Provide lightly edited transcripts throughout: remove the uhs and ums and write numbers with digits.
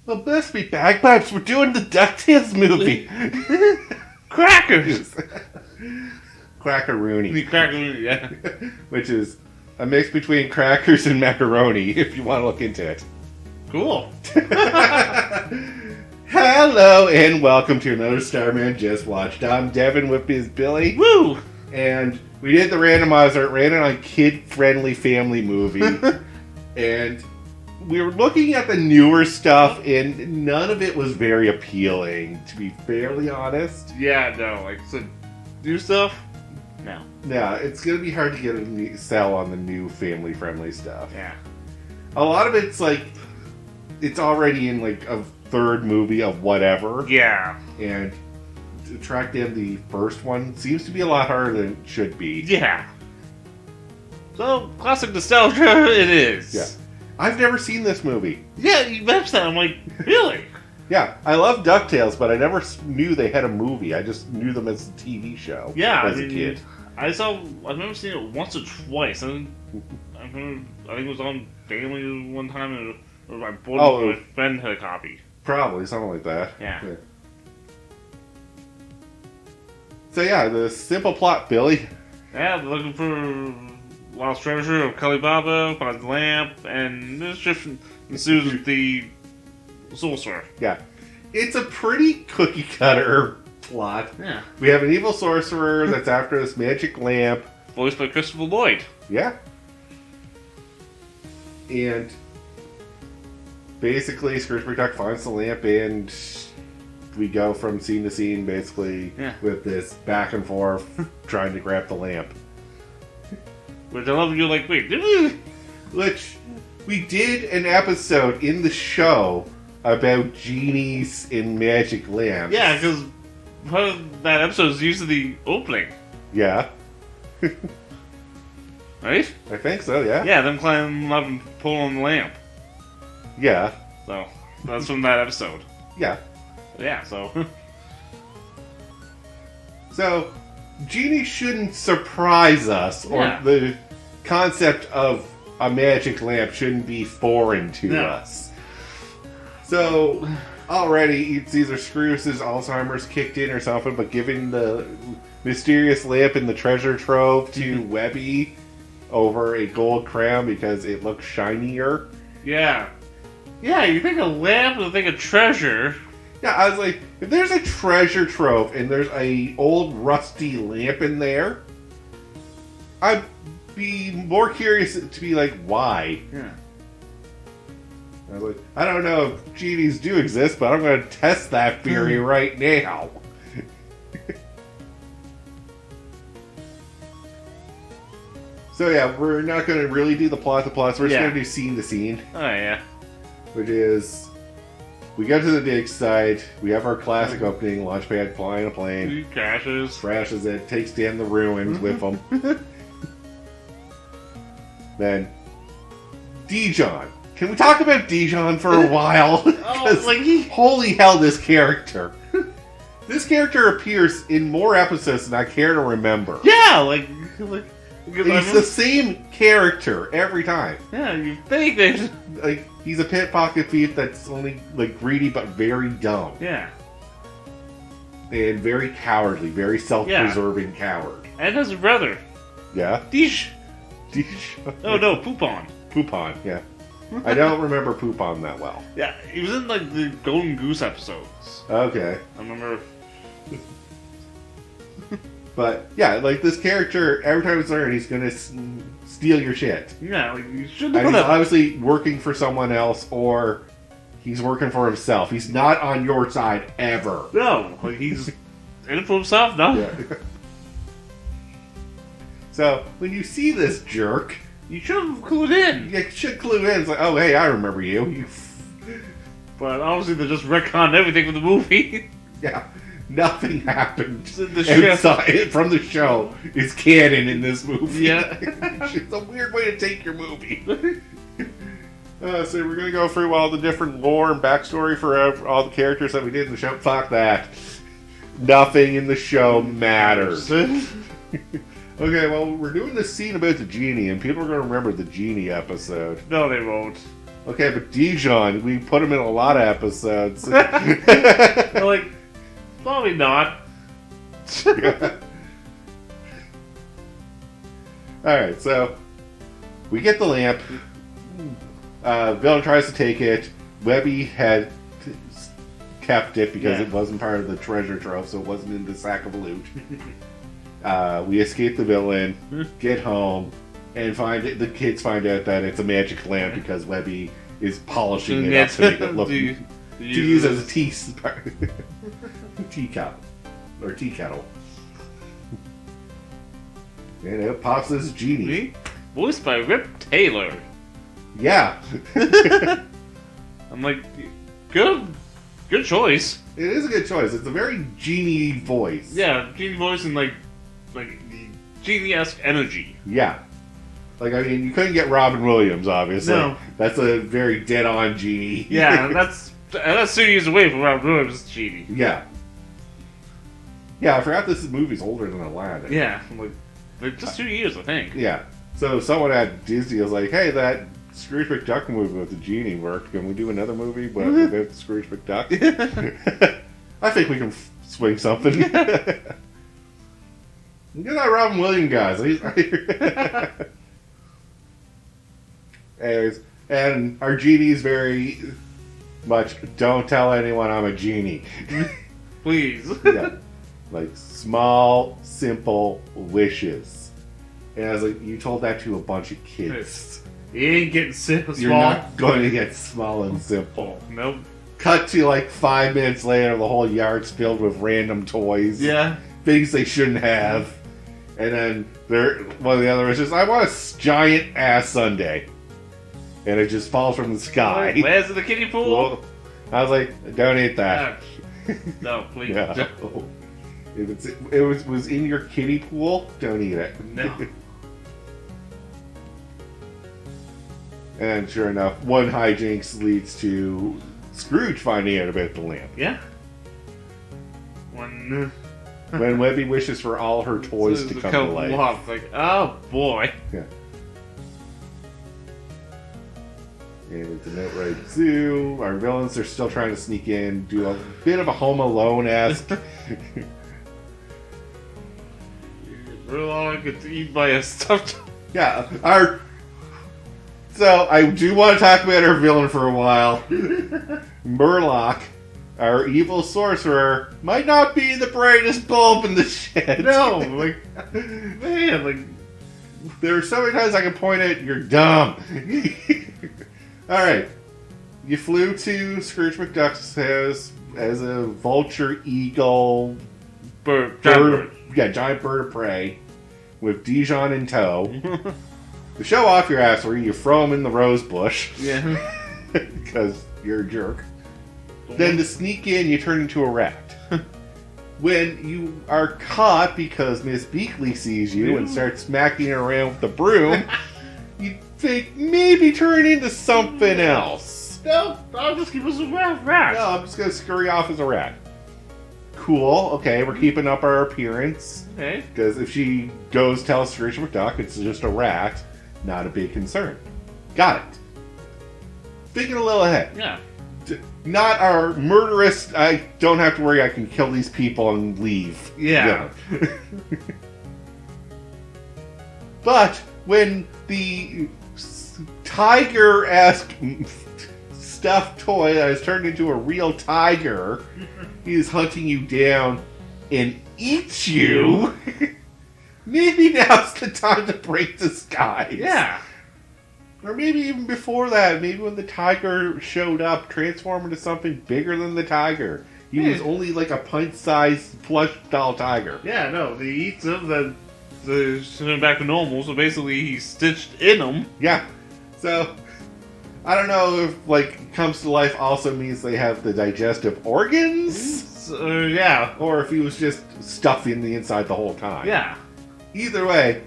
Well, must be bagpipes. We're doing the Ducktales movie. Crackers! Crackaroony. The crackers, yeah. Which is a mix between crackers and macaroni, if you want to look into it. Cool. Hello, and welcome to another Starmen Just Watched. I'm Devin with his Billy. Woo! And we did the randomizer. It ran it on kid-friendly family movie. And we were looking at the newer stuff, and none of it was very appealing, to be fairly honest. Yeah, no, like, so, new stuff? No. Yeah, it's going to be hard to get a sell on the new family-friendly stuff. Yeah. A lot of it's like, it's already in like a third movie of whatever. Yeah. And to track down the first one seems to be a lot harder than it should be. Yeah. So, classic nostalgia it is. Yeah. I've never seen this movie. Yeah, you mentioned that. I'm like, really? Yeah, I love Ducktales, but I never knew they had a movie. I just knew them as a TV show. Yeah, as a kid. I've never seen it once or twice. I think it was on Family one time, and my friend had a copy. Probably, something like that. Yeah. So yeah, the simple plot, Billy. Yeah, they're looking for lost treasure of Kali Baba, finds the lamp, and mischief ensues with the sorcerer. Yeah. It's a pretty cookie cutter plot. Yeah. We have an evil sorcerer that's after this magic lamp. Voiced by Christopher Lloyd. Yeah. And basically, Scrooge McDuck finds the lamp, and we go from scene to scene, basically, with this back and forth, trying to grab the lamp. Which I love, you're like, wait, did we? Which, we did an episode in the show about genies and magic lamps. Yeah, because part of that episode is usually the opening. Yeah. Right? I think so, yeah. Yeah, them climbing up and pulling on the lamp. Yeah. So, that's from that episode. Yeah. Yeah, so. So, genies shouldn't surprise us, or the concept of a magic lamp shouldn't be foreign to us. So, already, it's either Scrooge's Alzheimer's kicked in or something, but giving the mysterious lamp in the treasure trove to Webby over a gold crown because it looks shinier. Yeah. Yeah, you think a lamp, you think a treasure. Yeah, I was like, if there's a treasure trove and there's a old rusty lamp in there, I'd be more curious to be like, why? Yeah. I was like, I don't know if genies do exist, but I'm going to test that theory right now. So yeah, we're not going to really do the plot to plot, so we're just going to do scene to scene. Oh yeah. Which is, we go to the dig site, we have our classic opening, Launchpad flying a plane. He crashes It, takes down the ruins with them. Then, Dijon. Can we talk about Dijon for a while? Holy hell, this character. This character appears in more episodes than I care to remember. Yeah, he's the same character every time. Yeah, you think that. Like, he's a pickpocket thief that's only, like, greedy but very dumb. Yeah. And very cowardly, very self-preserving coward. And has a brother. Yeah? Dish. Oh, no, Poupon. Poupon, yeah. I don't remember Poupon that well. Yeah, he was in, like, the Golden Goose episodes. Okay. I remember. But, yeah, like, this character, every time he's there, he's gonna steal your shit. Yeah, like, you shouldn't And have he's done obviously working for someone else, or he's working for himself. He's not on your side, ever. No, like, he's in it for himself, no? Yeah. So, when you see this jerk, you should have clued in. You should clue in. It's like, oh, hey, I remember you. But obviously they just retconned everything from the movie. Yeah. Nothing happened the outside from the show is canon in this movie. Yeah. It's a weird way to take your movie. So we're going to go through all the different lore and backstory for all the characters that we did in the show. Fuck that. Nothing in the show matters. Okay, well, we're doing this scene about the genie, and people are going to remember the genie episode. No, they won't. Okay, but Dijon, we put him in a lot of episodes. They're like, probably not. Alright, so we get the lamp. Villain tries to take it. Webby had kept it because it wasn't part of the treasure trove, so it wasn't in the sack of loot. We escape the villain, get home, and the kids find out that it's a magic lamp because Webby is polishing it up to make it look to use as a teacup or tea kettle. And it pops this genie. Voiced by Rip Taylor. Yeah. I'm like, good choice. It is a good choice. It's a very genie voice. Yeah, genie voice and like the genie-esque energy. Yeah. Like, I mean, you couldn't get Robin Williams, obviously. No. That's a very dead-on genie. Yeah, that's 2 years away from Robin Williams' genie. Yeah. Yeah, I forgot this movie's older than Aladdin. Yeah, like just 2 years, I think. Yeah. So someone at Disney was like, hey, that Scrooge McDuck movie with the genie worked. Can we do another movie with Scrooge McDuck? I think we can swing something. Get that Robin Williams guys. Anyways, and our genie's very much, don't tell anyone I'm a genie. Please. Yeah. Like, small, simple wishes. And I was like, you told that to a bunch of kids. You ain't getting simple. You're not going to get small and simple. Nope. Cut to like 5 minutes later, the whole yard's filled with random toys. Yeah. Things they shouldn't have. And then one of the other was just, I want a giant ass sundae. And it just falls from the sky. Where's the kiddie pool? Well, I was like, don't eat that. No, please. No. If it was in your kiddie pool, don't eat it. No. And sure enough, one hijinks leads to Scrooge finding out about the lamp. Yeah. When Webby wishes for all her toys to come to life. Like, oh boy. Yeah. And it's an outright zoo. Our villains are still trying to sneak in, do a bit of a Home Alone-esque. Real long gets eaten by a stuffed. Yeah, So I do want to talk about our villain for a while. Murloc, our evil sorcerer, might not be the brightest bulb in the shed. No, like, man, like, there are so many times I can point at, you're dumb. Alright. You flew to Scrooge McDuck's house as a vulture, eagle, giant bird. Yeah, giant bird of prey with Dijon in tow. To show off your assery, you throw him in the rose bush. Yeah. Because you're a jerk. Then to sneak in, you turn into a rat. When you are caught because Miss Beakley sees you and starts smacking her around with the broom, you think maybe turn into something else. No, I'll just keep us a rat. No, I'm just going to scurry off as a rat. Cool, okay, we're keeping up our appearance. Okay. Because if she goes tell Scrooge McDuck it's just a rat, not a big concern. Got it. Thinking a little ahead. Yeah. Not our murderous, I don't have to worry, I can kill these people and leave. Yeah. But when the tiger-esque stuffed toy that has turned into a real tiger is hunting you down and eats you, maybe now's the time to break disguise. Yeah. Or maybe even before that, maybe when the tiger showed up, transform into something bigger than the tiger. He was only like a pint-sized plush doll tiger. Yeah, no, he eats them, then send him back to normal, so basically he's stitched in them. Yeah. So, I don't know if, like, comes to life also means they have the digestive organs? Yeah. Or if he was just stuffed in the inside the whole time. Yeah. Either way,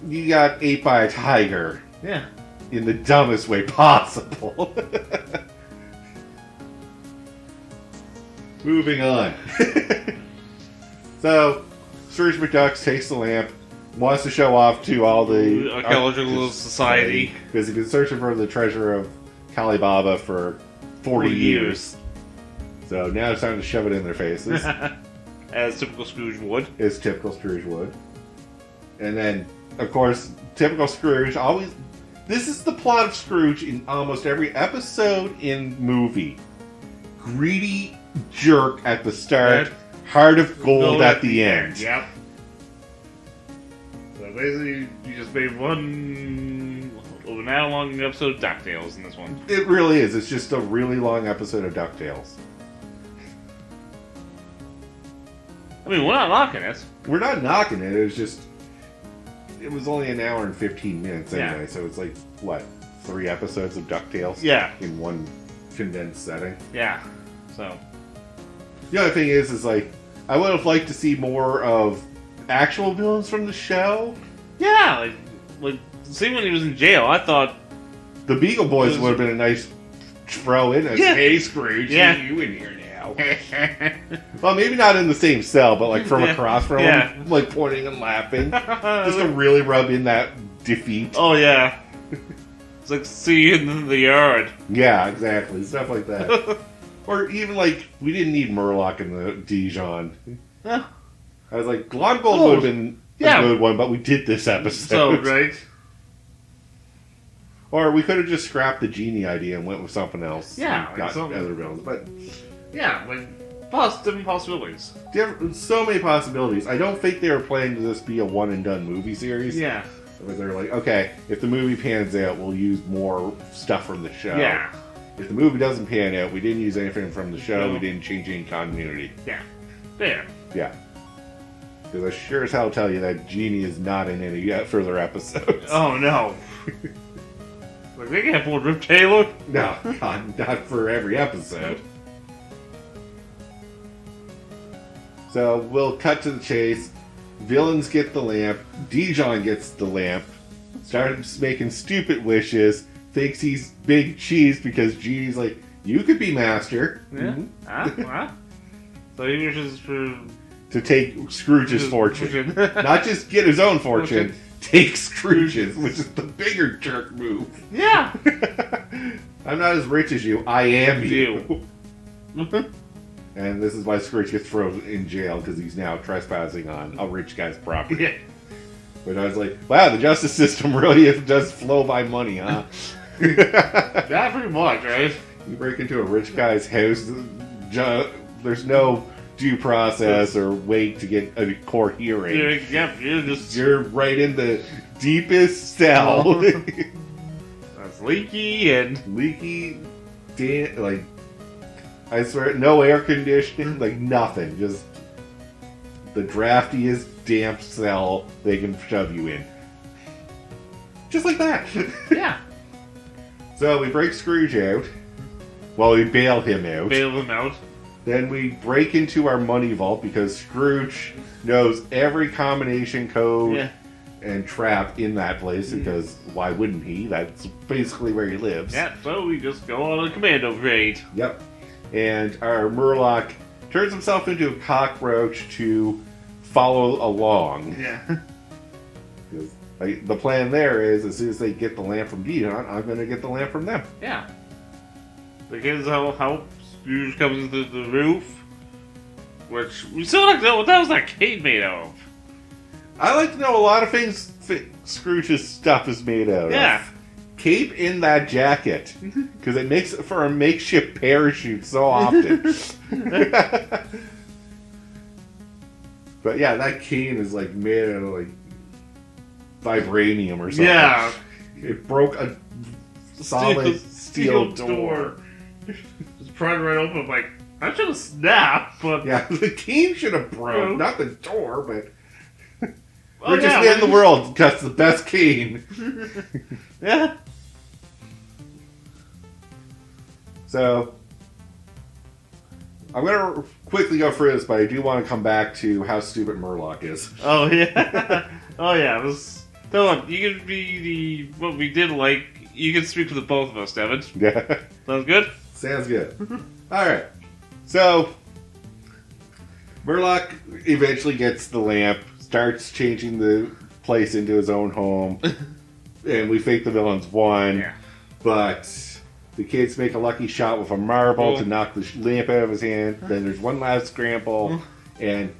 you got ate by a tiger. Yeah. In the dumbest way possible. Moving on. So, Scrooge McDuck takes the lamp, wants to show off to all the Archaeological Society. because he's been searching for the treasure of Kalibaba for 40 years. So now it's time to shove it in their faces. As typical Scrooge would. As typical Scrooge would. And then, of course, typical Scrooge always... This is the plot of Scrooge in almost every episode in movie. Greedy jerk at the start, heart of gold at the end. Yep. So basically, you just made one over an hour-long episode of Ducktales in this one. It really is. It's just a really long episode of Ducktales. I mean, we're not knocking it. We're not knocking it. It was just... It was only an hour and 15 minutes anyway, so it's like, what, 3 episodes of DuckTales? Yeah. In one condensed setting? Yeah. So... The other thing is like, I would have liked to see more of actual villains from the show. Yeah, like see when he was in jail, I thought... The Beagle Boys would have been a nice throw in. Hey, Scrooge, you in here now. Well, maybe not in the same cell, but like from across from him, like pointing and laughing. Just to really rub in that defeat. Oh, yeah. It's like, see you in the yard. Yeah, exactly. Stuff like that. Or even like, we didn't need Murloc in the Dijon. Yeah. I was like, Glomgold would have been a good one, but we did this episode. So, right. Or we could have just scrapped the genie idea and went with something else. Yeah. And got other villains, but... Yeah, like, different possibilities. So many possibilities. I don't think they were planning to just be a one-and-done movie series. Yeah. But they're like, okay, if the movie pans out, we'll use more stuff from the show. Yeah. If the movie doesn't pan out, we didn't use anything from the show, we didn't change any continuity. Yeah. Fair. Yeah. Because I sure as hell tell you that Genie is not in any further episodes. Oh, no. Like, they can't afford Rip Taylor? No, God, not for every episode. So, we'll cut to the chase. Villains get the lamp. Dijon gets the lamp. Starts making stupid wishes. Thinks he's big cheese because Genie's like, you could be master. Yeah. Huh? So he wishes for... To take Scrooge's fortune. Not just get his own fortune. Take Scrooge's, which is the bigger jerk move. Yeah. I'm not as rich as you. I am you. And this is why Scrooge gets thrown in jail, because he's now trespassing on a rich guy's property. Yeah. But I was like, wow, the justice system really does flow by money, huh? Not pretty much, right? You break into a rich guy's house, there's no due process or wait to get a court hearing. You're right in the deepest cell. That's leaky and... Leaky, like... I swear, no air conditioning, like nothing. Just the draftiest, damp cell they can shove you in. Just like that. Yeah. So we break Scrooge out. Well, we bail him out. Bail him out. Then we break into our money vault because Scrooge knows every combination code and trap in that place because why wouldn't he? That's basically where he lives. Yeah, so we just go on a commando raid. Yep. And our Murloc turns himself into a cockroach to follow along. Yeah. Like, the plan there is, as soon as they get the lamp from Dijon, I'm going to get the lamp from them. Yeah. Because how Scrooge comes into the roof, which we still like to know what that was that cape made out of. I like to know a lot of things Scrooge's stuff is made out of. Yeah. Cape in that jacket, because it makes it for a makeshift parachute so often. But yeah, that cane is like made out of like vibranium or something. Yeah. It broke a solid steel door. Just pried right open. I'm like, I should have snapped, but... Yeah, the cane should have broke. Not the door, but... Richest man in the world cuts the best cane. Yeah. So, I'm going to quickly go through this, but I do want to come back to how stupid Murloc is. Oh, yeah. Oh, yeah. So, look, you can be what we did like. You can speak for the both of us, Devin. Yeah. Sounds good? Sounds good. Alright. So, Murloc eventually gets the lamp, starts changing the place into his own home, and we think the villain's won. Yeah. But The kids make a lucky shot with a marble to knock the lamp out of his hand. Then there's one last scramble, and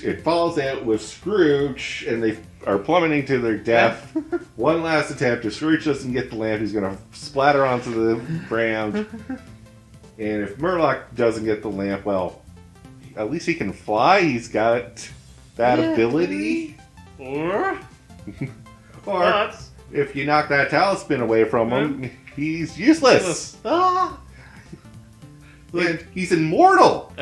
it falls out with Scrooge, and they are plummeting to their death. One last attempt. If Scrooge doesn't get the lamp, he's going to splatter onto the ground. And if Murloc doesn't get the lamp, well, at least he can fly. He's got that ability. Or if you knock that talisman away from him, he's useless. Ah. And he's immortal.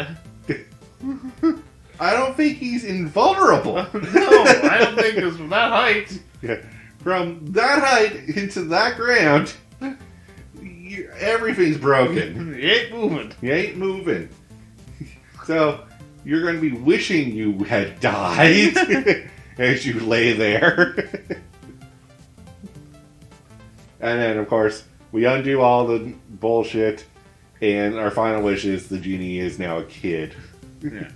I don't think he's invulnerable. No, I don't think it's from that height. Yeah. From that height into that ground, everything's broken. You ain't moving. You ain't moving. So, you're going to be wishing you had died as you lay there. And then, of course, we undo all the bullshit, and our final wish is the genie is now a kid. Yeah.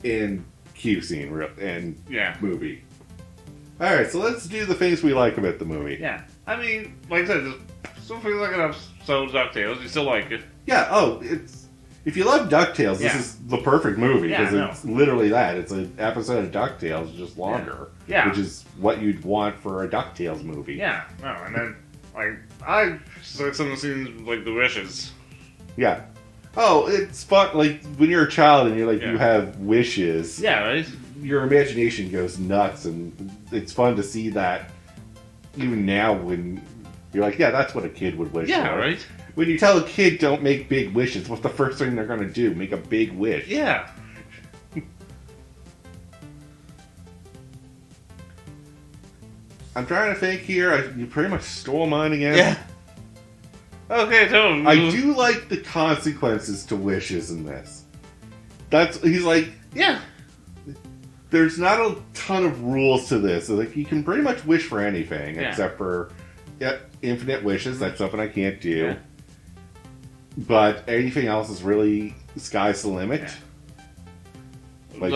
In Q scene and movie. Alright, so let's do the things we like about the movie. Yeah. I mean, like I said, just still feels like an episode of Ducktales. You still like it. Yeah, if you love Ducktales, this is the perfect movie, because it's literally that. It's an episode of Ducktales, just longer. Yeah. Which is what you'd want for a Ducktales movie. Yeah, no, and then, like, I just like some of the scenes, like, the wishes. Yeah. Oh, it's fun, like, when you're a child and you're like, you have wishes. Yeah, right? Your imagination goes nuts, and it's fun to see that even now when you're like, yeah, that's what a kid would wish for. Yeah, right? When you tell a kid don't make big wishes, what's the first thing they're going to do? Make a big wish. Yeah. I'm trying to think here. You pretty much stole mine again. Yeah. Okay, so I do like the consequences to wishes in this. He's like, yeah. There's not a ton of rules to this. So, like, you can pretty much wish for anything except for infinite wishes. That's something I can't do. Yeah. But anything else is really sky's the limit. Yeah. Like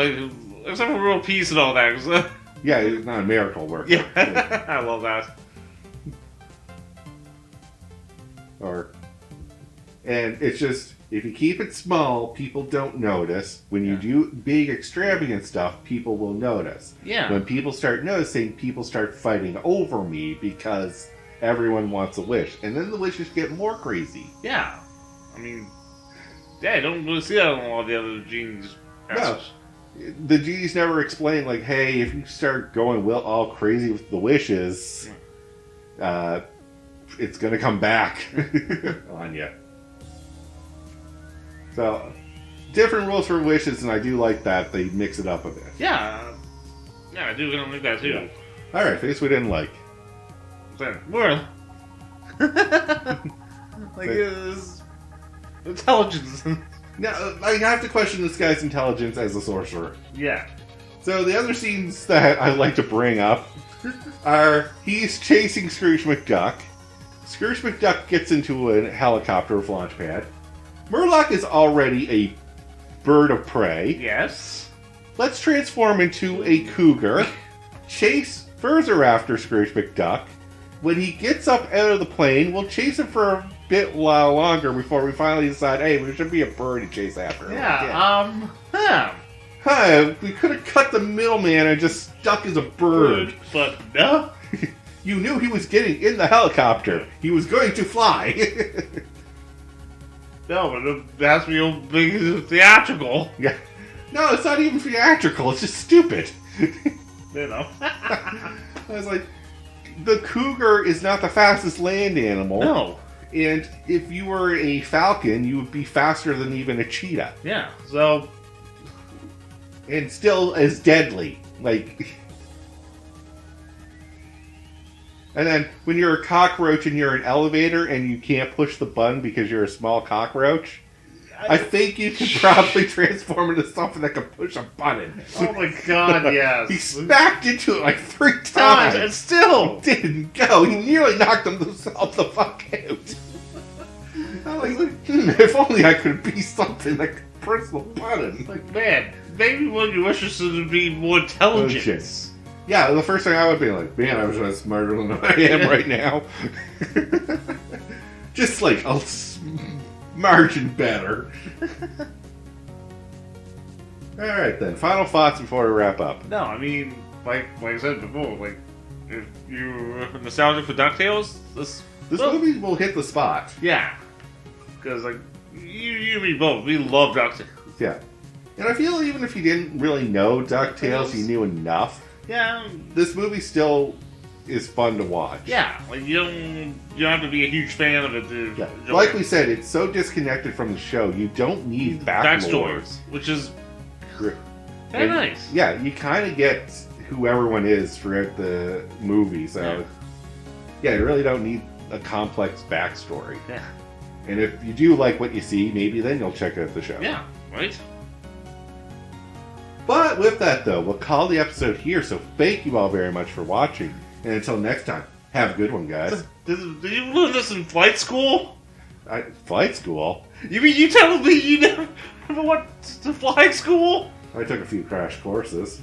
except for world peace and all that. Yeah, it's not a miracle work. Yeah, I love that. And it's just, if you keep it small, people don't notice. When you do big, extravagant stuff, people will notice. Yeah. When people start noticing, people start fighting over me because everyone wants a wish. And then the wishes get more crazy. Yeah. I mean, I don't really see that on a lot of the other genies. No. The genies never explain, like, hey, if you start going all crazy with the wishes, it's going to come back on you. So, different rules for wishes, and I do like that. They mix it up a bit. Yeah. Yeah, I do like that, too. Yeah. Alright, things we didn't like. More. Like, his intelligence. Now, I have to question this guy's intelligence as a sorcerer. Yeah. So the other scenes that I like to bring up are he's chasing Scrooge McDuck. Scrooge McDuck gets into a helicopter with launch pad. Murloc is already a bird of prey. Yes. Let's transform into a cougar. Chase further after Scrooge McDuck. When he gets up out of the plane, we'll chase him for a bit while longer before we finally decide, hey, we should be a bird to chase after. We could have cut the middleman and just stuck as a bird. But no. You knew he was getting in the helicopter. He was going to fly. No, but it has to be big theatrical. Yeah. No, it's not even theatrical. It's just stupid. You know. I was like, the cougar is not the fastest land animal. No. And if you were a falcon, you would be faster than even a cheetah. Yeah, so... And still as deadly. Like... And then, when you're a cockroach and you're an elevator and you can't push the button because you're a small cockroach, I think you could probably transform into something that can push a button. Oh my god, yes. He smacked into it like 3 times. And still It didn't go. He nearly knocked himself the fuck out. I'm like, if only I could be something that could press the button. Like, man, maybe one of your wishes would be more intelligence. Yeah, the first thing I would be like, man, I wish I was smarter than I am right now. Just like a margin better. Alright then, final thoughts before we wrap up. No, I mean, like I said before, like, if you're nostalgic for Ducktales, this movie will hit the spot. Yeah. Because, like, you and me both, we love Ducktales. Yeah. And I feel even if you didn't really know DuckTales, you knew enough. Yeah. This movie still is fun to watch. Yeah. Like, you don't have to be a huge fan of it to enjoy it. Like we said, it's so disconnected from the show, you don't need backstories. Which is very nice. Yeah, you kind of get who everyone is throughout the movie, so... Yeah, you really don't need a complex backstory. Yeah. And if you do like what you see, maybe then you'll check out the show. Yeah, right? But with that, though, we'll call the episode here, so thank you all very much for watching. And until next time, have a good one, guys. Did you learn this in flight school? Flight school? You mean you telling me you never went to flight school? I took a few crash courses.